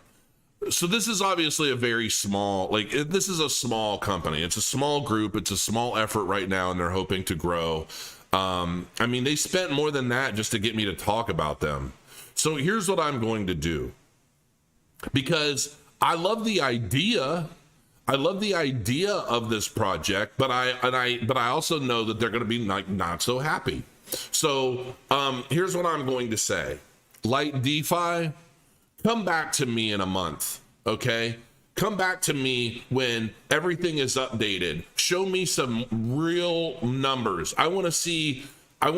So this is obviously a very small, this is a small company. It's a small group. It's a small effort right now, and they're hoping to grow. I mean, they spent more than that just to get me to talk about them. So here's what I'm going to do, because I love the idea. I love the idea of this project, but I also know that they're going to be not so happy. So here's what I'm going to say. Light DeFi, come back to me in a month, okay? Come back to me when everything is updated. Show me some real numbers. I want to see a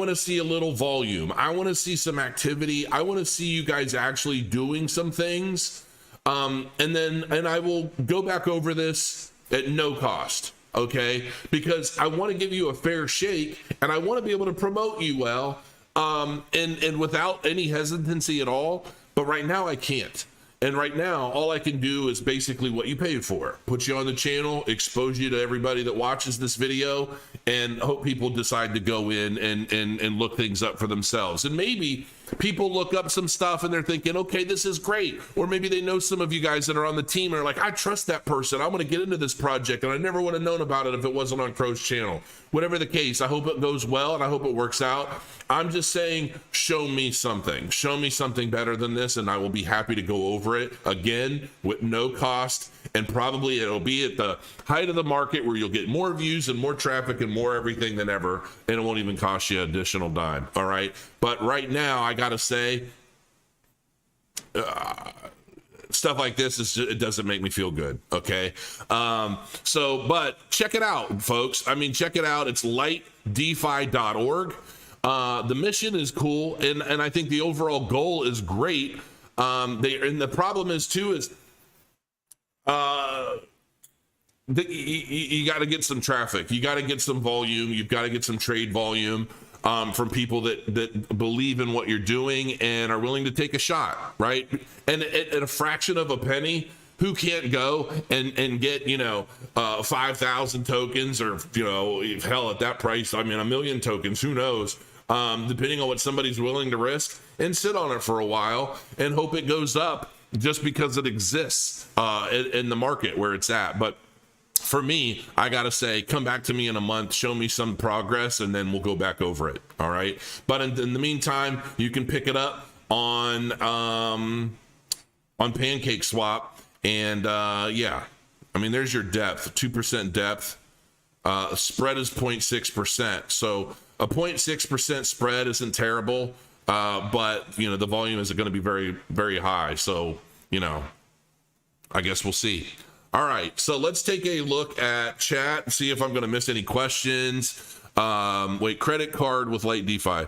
little volume. I want to see some activity. I want to see you guys actually doing some things. And I will go back over this at no cost, okay? Because I want to give you a fair shake, and I want to be able to promote you well, and without any hesitancy at all. But right now I can't. And right now, all I can do is basically what you paid for. Put you on the channel, expose you to everybody that watches this video, and hope people decide to go in and look things up for themselves. And maybe people look up some stuff and they're thinking, okay, this is great. Or maybe they know some of you guys that are on the team and are like, I trust that person. I want to get into this project, and I never would have known about it if it wasn't on Crow's channel. Whatever the case, I hope it goes well and I hope it works out. I'm just saying, show me something. Show me something better than this, and I will be happy to go over it again with no cost. And probably it'll be at the height of the market where you'll get more views and more traffic and more everything than ever, and it won't even cost you an additional dime. All right. But right now, I got to say, stuff like this it doesn't make me feel good. Okay. But check it out, folks. I mean, check it out. It's lightdefi.org. The mission is cool, and I think the overall goal is great. And the problem is too is you got to get some traffic, you got to get some volume, you've got to get some trade volume from people that believe in what you're doing and are willing to take a shot, right? And at a fraction of a penny, who can't go and get 5,000 tokens, or hell, at that price, I mean, 1 million tokens, who knows, depending on what somebody's willing to risk, and sit on it for a while and hope it goes up just because it exists in the market where it's at. But for me, I gotta say, come back to me in a month, show me some progress, and then we'll go back over it. All right. But in the meantime, you can pick it up on Pancake Swap, and yeah, I mean, there's your depth, 2% depth. Spread is 0.6%. So a 0.6% spread isn't terrible, but the volume is going to be very, very high. So I guess we'll see. All right, so let's take a look at chat and see if I'm going to miss any questions. Wait, credit card with Light DeFi.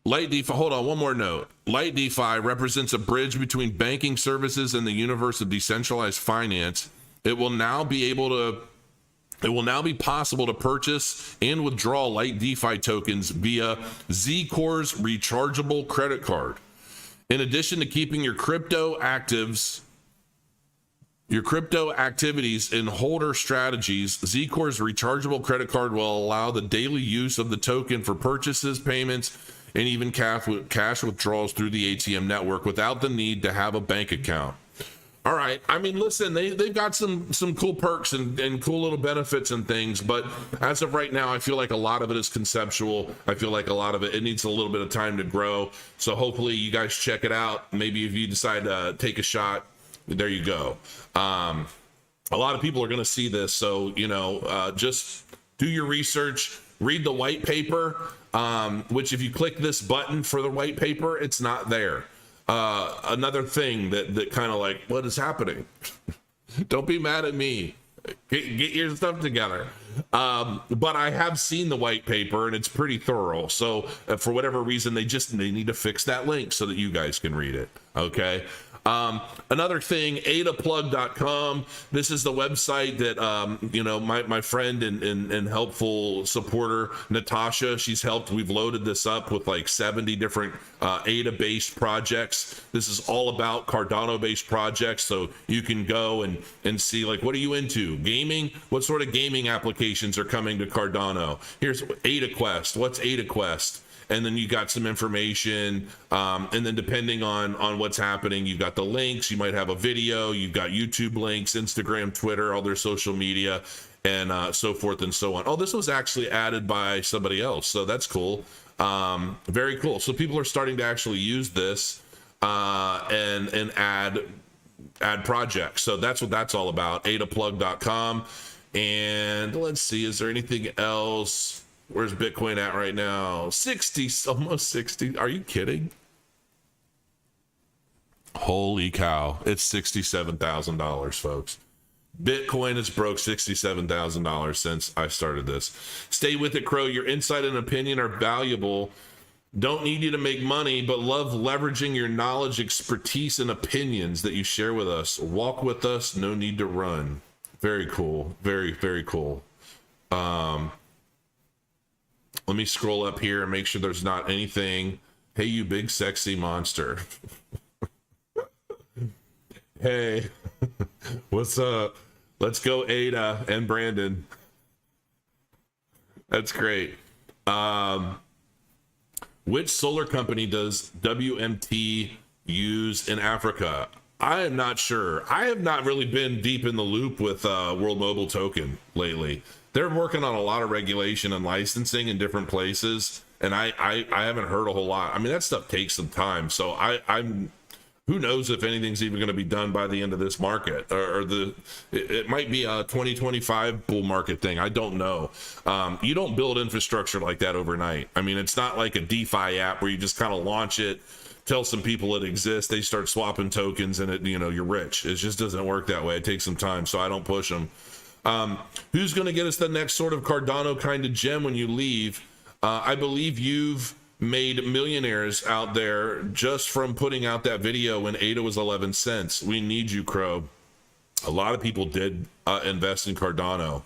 Light DeFi, hold on, one more note. Light DeFi represents a bridge between banking services and the universe of decentralized finance. It will now be possible to purchase and withdraw Light DeFi tokens via Zcore's rechargeable credit card. In addition to keeping your crypto activities in holder strategies, Zcore's rechargeable credit card will allow the daily use of the token for purchases, payments, and even cash withdrawals through the ATM network without the need to have a bank account. All right. I mean, listen, they've got some cool perks and cool little benefits and things, but as of right now, I feel like a lot of it is conceptual. I feel like a lot of it needs a little bit of time to grow. So hopefully you guys check it out. Maybe if you decide to take a shot, there you go. A lot of people are going to see this. So, just do your research, read the white paper, which if you click this button for the white paper, it's not there. Another thing that kind of like, what is happening? Don't be mad at me. Get your stuff together. But I have seen the white paper and it's pretty thorough. So for whatever reason, they need to fix that link so that you guys can read it. Okay. Another thing, adaplug.com. This is the website that, my friend and helpful supporter, Natasha, she's helped. We've loaded this up with like 70 different ADA-based projects. This is all about Cardano-based projects. So you can go and see, like, what are you into? Gaming? What sort of gaming applications are coming to Cardano? Here's AdaQuest. What's AdaQuest? And then you got some information, and then depending on what's happening, you've got the links, you might have a video, you've got YouTube links, Instagram, Twitter, all their social media, and so forth and so on. Oh, this was actually added by somebody else, so that's cool. Very cool. So people are starting to actually use this and add projects. So that's what that's all about, adaplug.com. And let's see, is there anything else? Where's Bitcoin at right now? 60, almost 60. Are you kidding? Holy cow. It's $67,000, folks. Bitcoin has broke $67,000 since I started this. Stay with it, Crow. Your insight and opinion are valuable. Don't need you to make money, but love leveraging your knowledge, expertise, and opinions that you share with us. Walk with us. No need to run. Very cool. Very, very cool. Let me scroll up here and make sure there's not anything. Hey, you big sexy monster. Hey, what's up? Let's go, Ada and Brandon. That's great. Which solar company does WMT use in Africa? I am not sure. I have not really been deep in the loop with World Mobile Token lately. They're working on a lot of regulation and licensing in different places, and I haven't heard a whole lot. I mean, that stuff takes some time, so I'm who knows if anything's even going to be done by the end of this market, or it might be a 2025 bull market thing. I don't know. You don't build infrastructure like that overnight. I mean, it's not like a DeFi app where you just kind of launch it, tell some people it exists, they start swapping tokens, and you're rich. It just doesn't work that way. It takes some time, so I don't push them. Who's going to get us the next sort of Cardano kind of gem when you leave? I believe you've made millionaires out there just from putting out that video when ADA was 11 cents. We need you, Crow. A lot of people did invest in Cardano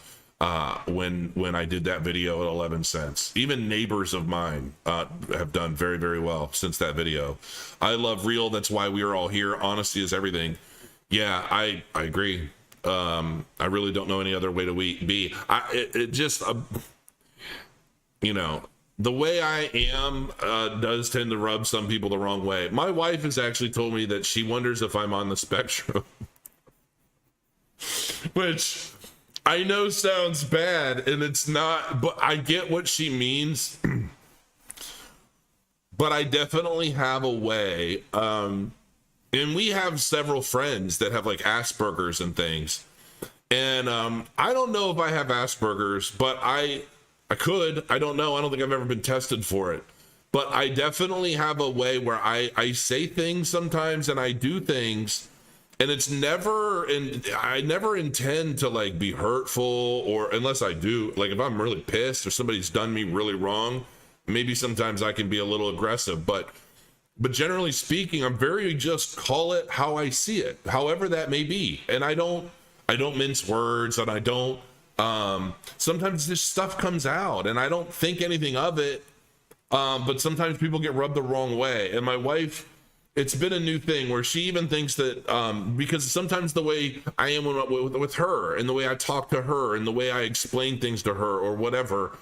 when I did that video at 11 cents. Even neighbors of mine have done very, very well since that video. I love real. That's why we are all here. Honesty is everything. Yeah, I agree. I really don't know any other way to be. The way I am does tend to rub some people the wrong way. My wife has actually told me that she wonders if I'm on the spectrum, which I know sounds bad, and it's not, but I get what she means. But I definitely have a way, and we have several friends that have like Asperger's and things. And I don't know if I have Asperger's, but I could. I don't know. I don't think I've ever been tested for it. But I definitely have a way where I say things sometimes and I do things, and it's never, and I never intend to like be hurtful, or unless I do, like if I'm really pissed or somebody's done me really wrong, maybe sometimes I can be a little aggressive, but generally speaking, I'm very just call it how I see it, however that may be. And I don't mince words, and I don't, sometimes this stuff comes out and I don't think anything of it. But sometimes people get rubbed the wrong way. And my wife, it's been a new thing where she even thinks that, because sometimes the way I am with her and the way I talk to her and the way I explain things to her or whatever,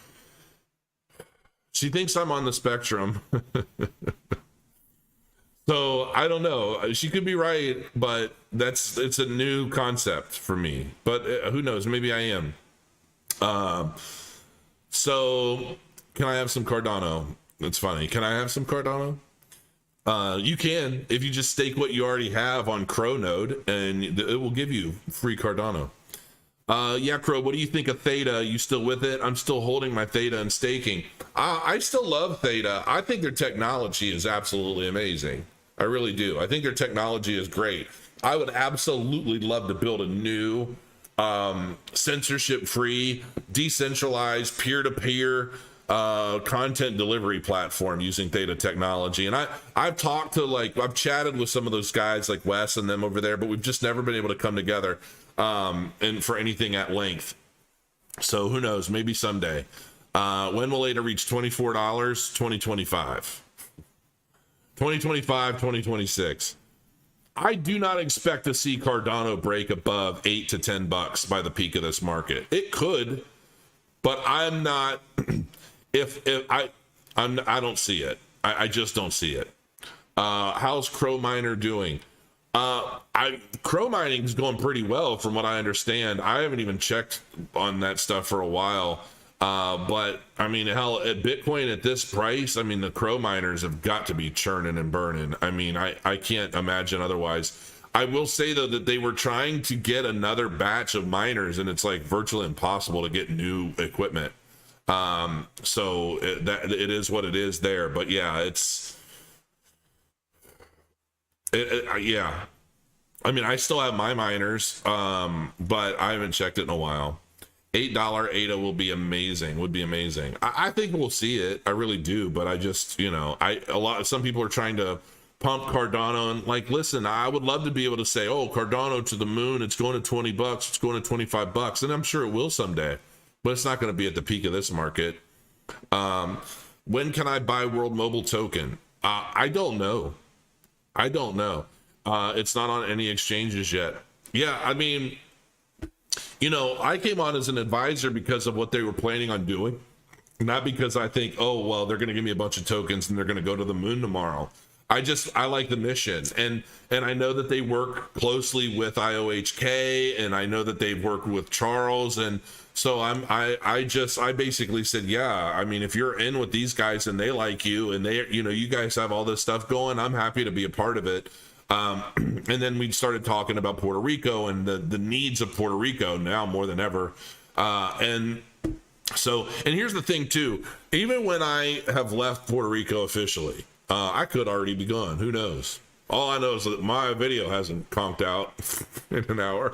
she thinks I'm on the spectrum. So I don't know. She could be right, but it's a new concept for me. But who knows? Maybe I am. So can I have some Cardano? That's funny. Can I have some Cardano? You can, if you just stake what you already have on Crow Node, and it will give you free Cardano. Yeah, Crow, what do you think of Theta? You still with it? I'm still holding my Theta and staking. I still love Theta. I think their technology is absolutely amazing. I really do. I think their technology is great. I would absolutely love to build a new censorship-free, decentralized, peer-to-peer content delivery platform using Theta technology. And I've talked to, like, I've chatted with some of those guys like Wes and them over there, but we've just never been able to come together and for anything at length. So who knows, maybe someday. When will Theta reach $24? 2025, 2026. I do not expect to see Cardano break above $8 to $10 by the peak of this market. It could, but I'm not. I don't see it. I just don't see it. How's Crow Miner doing? Crow mining is going pretty well from what I understand. I haven't even checked on that stuff for a while. But I mean, hell, at Bitcoin at this price, I mean, the Crow miners have got to be churning and burning. I mean, I can't imagine otherwise. I will say though that they were trying to get another batch of miners, and it's like virtually impossible to get new equipment. So it is what it is there. But yeah, yeah. I mean, I still have my miners, but I haven't checked it in a while. $8 ADA will be amazing. Would be amazing. I think we'll see it. I really do. But I just, some people are trying to pump Cardano, and like, listen, I would love to be able to say, oh, Cardano to the moon. It's going to $20. It's going to $25, and I'm sure it will someday. But it's not going to be at the peak of this market. When can I buy World Mobile Token? I don't know. It's not on any exchanges yet. Yeah, I mean, I came on as an advisor because of what they were planning on doing, not because I think, oh, well, they're going to give me a bunch of tokens and they're going to go to the moon tomorrow. I like the mission, and I know that they work closely with IOHK, and I know that they've worked with Charles, and so I basically said, yeah, I mean, if you're in with these guys and they like you, and they, you guys have all this stuff going, I'm happy to be a part of it. And then we started talking about Puerto Rico and the needs of Puerto Rico now more than ever. And here's the thing too, even when I have left Puerto Rico officially, I could already be gone. Who knows? All I know is that my video hasn't conked out in an hour.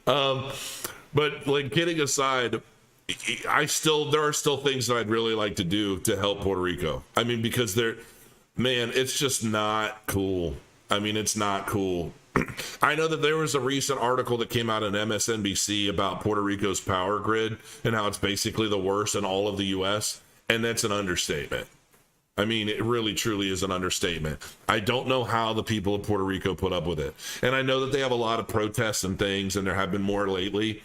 But like, kidding aside, there are still things that I'd really like to do to help Puerto Rico. I mean, because it's just not cool. I mean, it's not cool. I know that there was a recent article that came out on MSNBC about Puerto Rico's power grid and how it's basically the worst in all of the U.S., and that's an understatement. I mean, it really, truly is an understatement. I don't know how the people of Puerto Rico put up with it. And I know that they have a lot of protests and things, and there have been more lately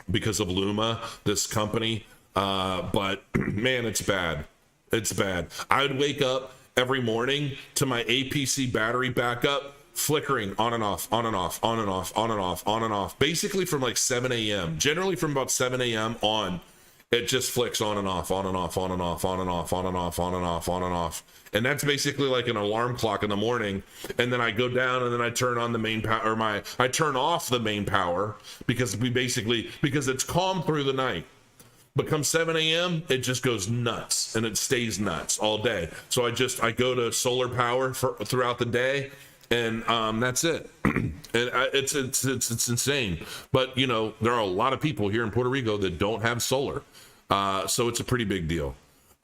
because of Luma, this company. But, man, it's bad. It's bad. I would wake up every morning to my APC battery backup flickering on and off, on and off, on and off, on and off, on and off, basically from like 7 a.m. Generally from about 7 a.m. on. It just flicks on and off, on and off, on and off, on and off, on and off, on and off, on and off. And that's basically like an alarm clock in the morning. And then I go down and then I turn on the main power, I turn off the main power because it's calm through the night. But come 7 a.m., it just goes nuts, and it stays nuts all day. So I go to solar power throughout the day, and that's it. And it's insane. But there are a lot of people here in Puerto Rico that don't have solar. So it's a pretty big deal.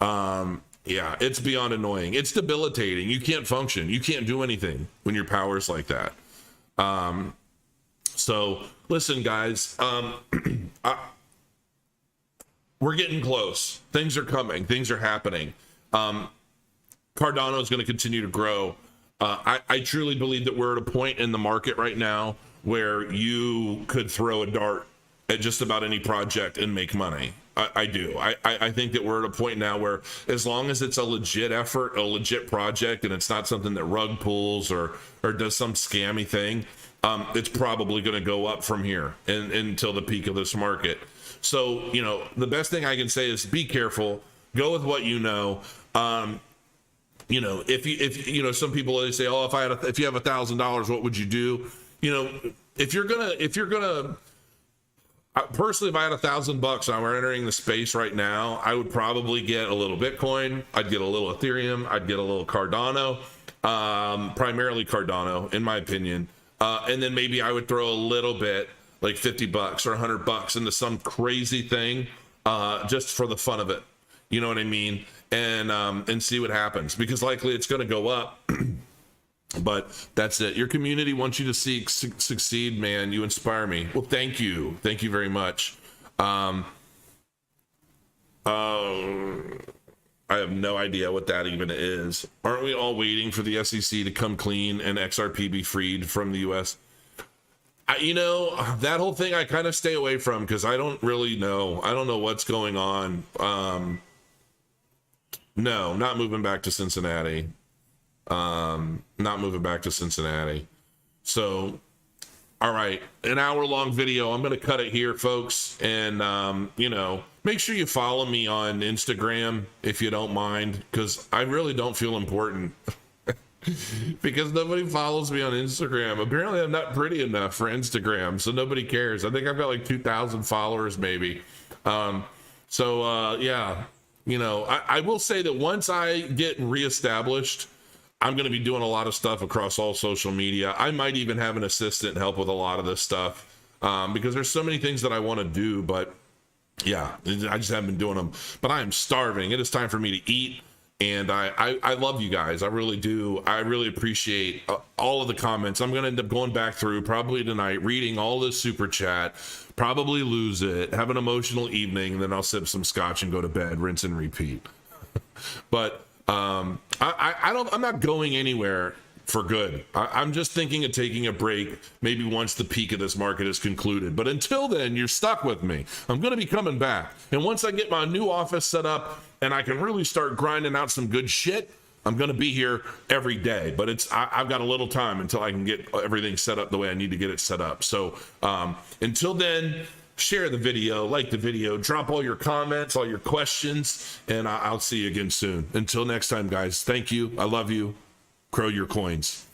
Yeah, it's beyond annoying. It's debilitating. You can't function. You can't do anything when your power's like that. So listen, guys, we're getting close. Things are coming. Things are happening. Cardano is going to continue to grow. I truly believe that we're at a point in the market right now where you could throw a dart at just about any project and make money. I do. I think that we're at a point now where as long as it's a legit effort, a legit project, and it's not something that rug pulls or does some scammy thing, it's probably going to go up from here until the peak of this market. So, the best thing I can say is be careful, go with what you know. If some people, they say, oh, if you have $1,000, what would you do? If you're gonna, personally, if I had $1,000 and I were entering the space right now, I would probably get a little Bitcoin. I'd get a little Ethereum. I'd get a little Cardano, primarily Cardano, in my opinion. And then maybe I would throw a little bit, like $50 or $100 into some crazy thing just for the fun of it. You know what I mean? And see what happens, because likely it's going to go up. But that's it. Your community wants you to succeed, man. You inspire me. Well, thank you very much. I have no idea what that even is. Aren't we all waiting for the SEC to come clean and XRP be freed from the US? That whole thing I kind of stay away from, because I don't really know. I don't know what's going on. No, not moving back to Cincinnati. Not moving back to Cincinnati. So, all right, an hour-long video. I'm going to cut it here, folks. And, make sure you follow me on Instagram if you don't mind, because I really don't feel important. Because nobody follows me on Instagram. Apparently I'm not pretty enough for Instagram, so nobody cares. I think I've got like 2,000 followers maybe. Yeah, I will say that once I get reestablished, I'm going to be doing a lot of stuff across all social media. I might even have an assistant help with a lot of this stuff, because there's so many things that I want to do, but yeah, I just haven't been doing them. But I am starving. It is time for me to eat. And I love you guys. I really do. I really appreciate all of the comments. I'm going to end up going back through probably tonight, reading all this super chat, probably lose it, have an emotional evening, and then I'll sip some scotch and go to bed, rinse and repeat. But I'm not going anywhere for good. I'm just thinking of taking a break, maybe once the peak of this market is concluded. But until then, you're stuck with me. I'm going to be coming back. And once I get my new office set up and I can really start grinding out some good shit, I'm going to be here every day. But I've got a little time until I can get everything set up the way I need to get it set up. So until then, share the video, like the video, drop all your comments, all your questions, and I'll see you again soon. Until next time, guys, thank you. I love you. Crow your coins.